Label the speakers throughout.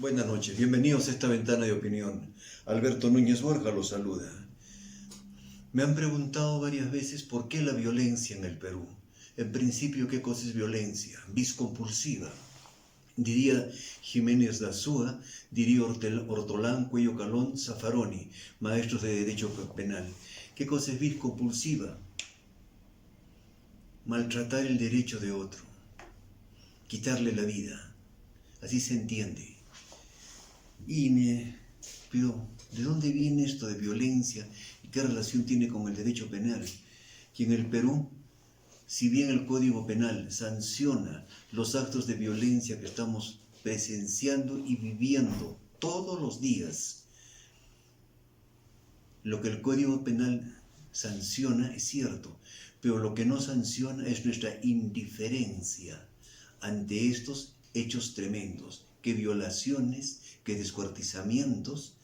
Speaker 1: Buenas noches, bienvenidos a esta ventana de opinión. Alberto Núñez Borja los saluda. Me han preguntado varias veces por qué la violencia en el Perú. En principio, ¿qué cosa es violencia? Vis compulsiva. Diría Jiménez da Súa, diría Ortolán, Cuello Calón, Zaffaroni, maestros de Derecho Penal. ¿Qué cosa es vis compulsiva? Maltratar el derecho de otro, quitarle la vida. Así se entiende. Y me pido, ¿de dónde viene esto de violencia y qué relación tiene con el derecho penal? Que en el Perú, si bien el Código Penal sanciona los actos de violencia que estamos presenciando y viviendo todos los días, lo que el Código Penal sanciona es cierto, pero lo que no sanciona es nuestra indiferencia ante estos hechos tremendos, que violaciones, que descuartizamientos,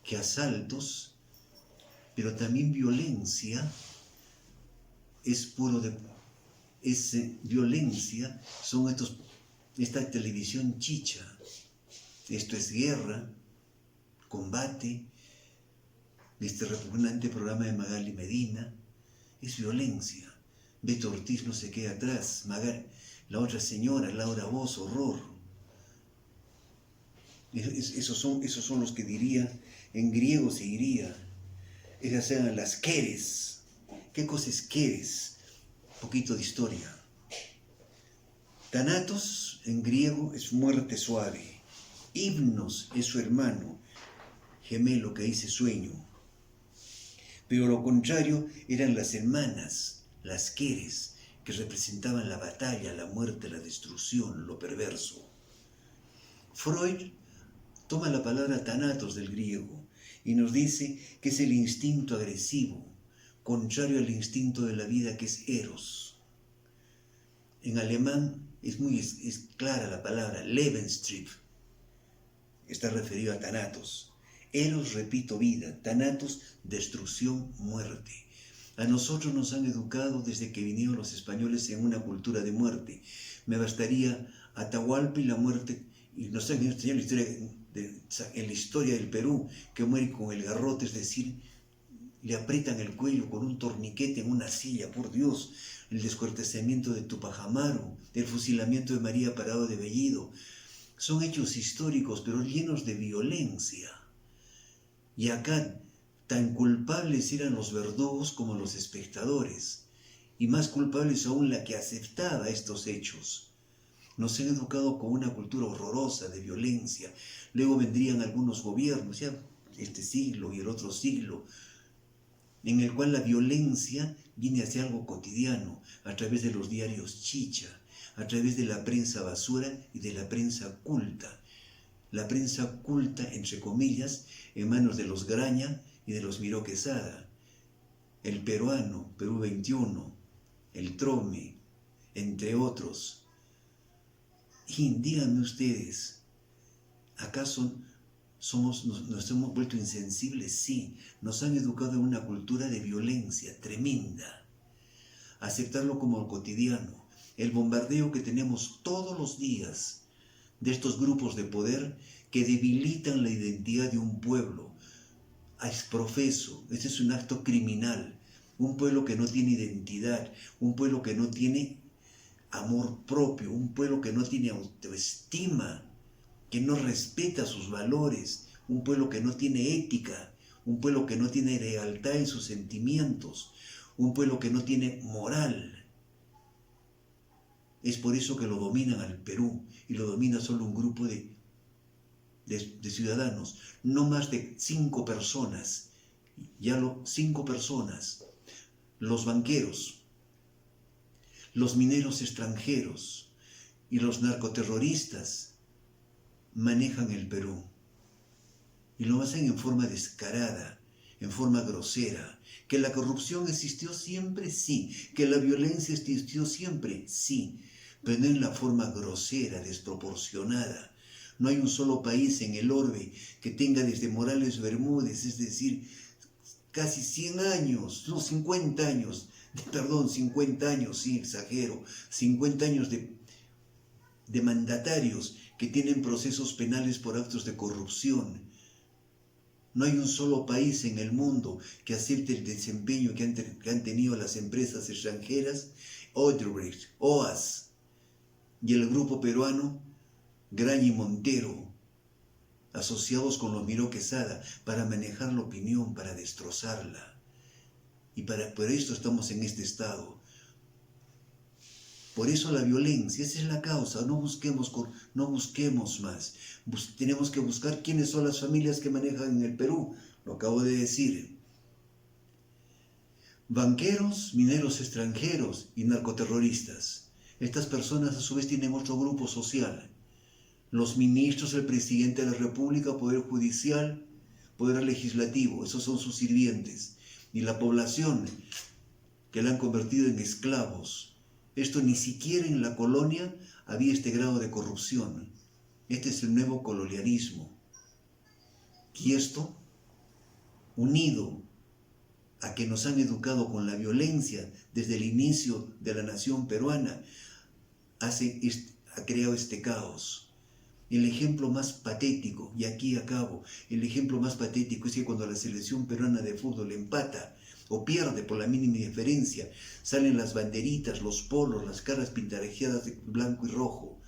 Speaker 1: que asaltos, pero también violencia violencia son esta televisión chicha. Esto es guerra, combate, este repugnante programa de Magali Medina, es violencia. Beto Ortiz no se queda atrás, la otra señora, Laura Bozo, horror. Esos son los que diría, en griego se diría, esas eran las queres. ¿Qué cosa es queres? Un poquito de historia. Thanatos en griego es muerte suave. Himnos es su hermano, gemelo que dice sueño. Pero lo contrario eran las hermanas, las queres, que representaban la batalla, la muerte, la destrucción, lo perverso. Freud toma la palabra thanatos del griego y nos dice que es el instinto agresivo, contrario al instinto de la vida que es eros. En alemán es clara la palabra Lebenstrieb, está referido a thanatos. Eros, repito, vida, thanatos, destrucción, muerte. A nosotros nos han educado desde que vinieron los españoles en una cultura de muerte. Me bastaría Atahualpa y la muerte, y nos han enseñado en la historia del Perú, que muere con el garrote, es decir, le aprietan el cuello con un torniquete en una silla, por Dios, el descuartizamiento de Tupac Amaru, el fusilamiento de María Parado de Bellido. Son hechos históricos, pero llenos de violencia. Y acá, tan culpables eran los verdugos como los espectadores, y más culpables aún la que aceptaba estos hechos. Nos han educado con una cultura horrorosa de violencia. Luego vendrían algunos gobiernos, ya este siglo y el otro siglo, en el cual la violencia viene a ser algo cotidiano, a través de los diarios chicha, a través de la prensa basura y de la prensa culta. La prensa culta, entre comillas, en manos de los Graña y de los Miró Quesada. El Peruano, Perú 21, el Trome, entre otros. Y díganme ustedes, ¿acaso nos hemos vuelto insensibles? Sí, nos han educado en una cultura de violencia tremenda. Aceptarlo como cotidiano. El bombardeo que tenemos todos los días de estos grupos de poder que debilitan la identidad de un pueblo. Exprofeso, este es un acto criminal. Un pueblo que no tiene identidad, un pueblo que no tiene amor propio, un pueblo que no tiene autoestima, que no respeta sus valores, un pueblo que no tiene ética, un pueblo que no tiene lealtad en sus sentimientos, un pueblo que no tiene moral. Es por eso que lo dominan al Perú y lo domina solo un grupo de ciudadanos, no más de 5 personas, 5 personas, los banqueros, los mineros extranjeros y los narcoterroristas manejan el Perú. Y lo hacen en forma descarada, en forma grosera. ¿Que la corrupción existió siempre? Sí. ¿Que la violencia existió siempre? Sí. Pero no en la forma grosera, desproporcionada. No hay un solo país en el orbe que tenga desde Morales Bermúdez, es decir, casi 100 años, no, 50 años, 50 años, sí, exagero, 50 años de mandatarios que tienen procesos penales por actos de corrupción. No hay un solo país en el mundo que acepte el desempeño que han tenido las empresas extranjeras, Odebrecht, OAS y el grupo peruano Graña y Montero, asociados con los Miró Quesada, para manejar la opinión, para destrozarla. Y por esto estamos en este estado. Por eso la violencia, esa es la causa. No busquemos más. Tenemos que buscar quiénes son las familias que manejan en el Perú. Lo acabo de decir. Banqueros, mineros extranjeros y narcoterroristas. Estas personas a su vez tienen otro grupo social. Los ministros, el presidente de la República, Poder Judicial, Poder Legislativo, esos son sus sirvientes. Y la población que la han convertido en esclavos. Esto ni siquiera en la colonia había este grado de corrupción. Este es el nuevo colonialismo. Y esto, unido a que nos han educado con la violencia desde el inicio de la nación peruana, ha creado este caos. El ejemplo más patético, y aquí acabo, el ejemplo más patético es que cuando la selección peruana de fútbol empata o pierde por la mínima diferencia, salen las banderitas, los polos, las caras pintarrajeadas de blanco y rojo.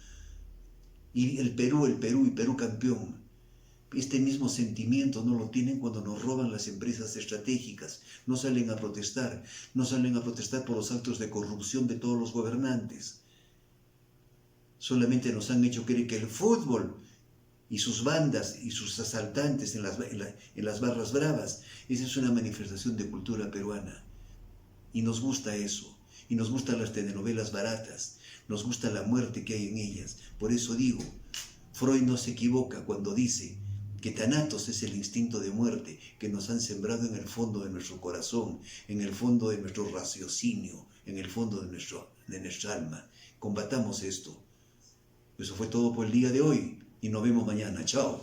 Speaker 1: Y el Perú y Perú campeón. Este mismo sentimiento no lo tienen cuando nos roban las empresas estratégicas. No salen a protestar por los actos de corrupción de todos los gobernantes. Solamente nos han hecho creer que el fútbol y sus bandas y sus asaltantes en las barras bravas, esa es una manifestación de cultura peruana. Y nos gusta eso. Y nos gustan las telenovelas baratas. Nos gusta la muerte que hay en ellas. Por eso digo, Freud no se equivoca cuando dice que Thanatos es el instinto de muerte que nos han sembrado en el fondo de nuestro corazón, en el fondo de nuestro raciocinio, en el fondo de nuestra alma. Combatamos esto. Eso fue todo por el día de hoy y nos vemos mañana. Chao.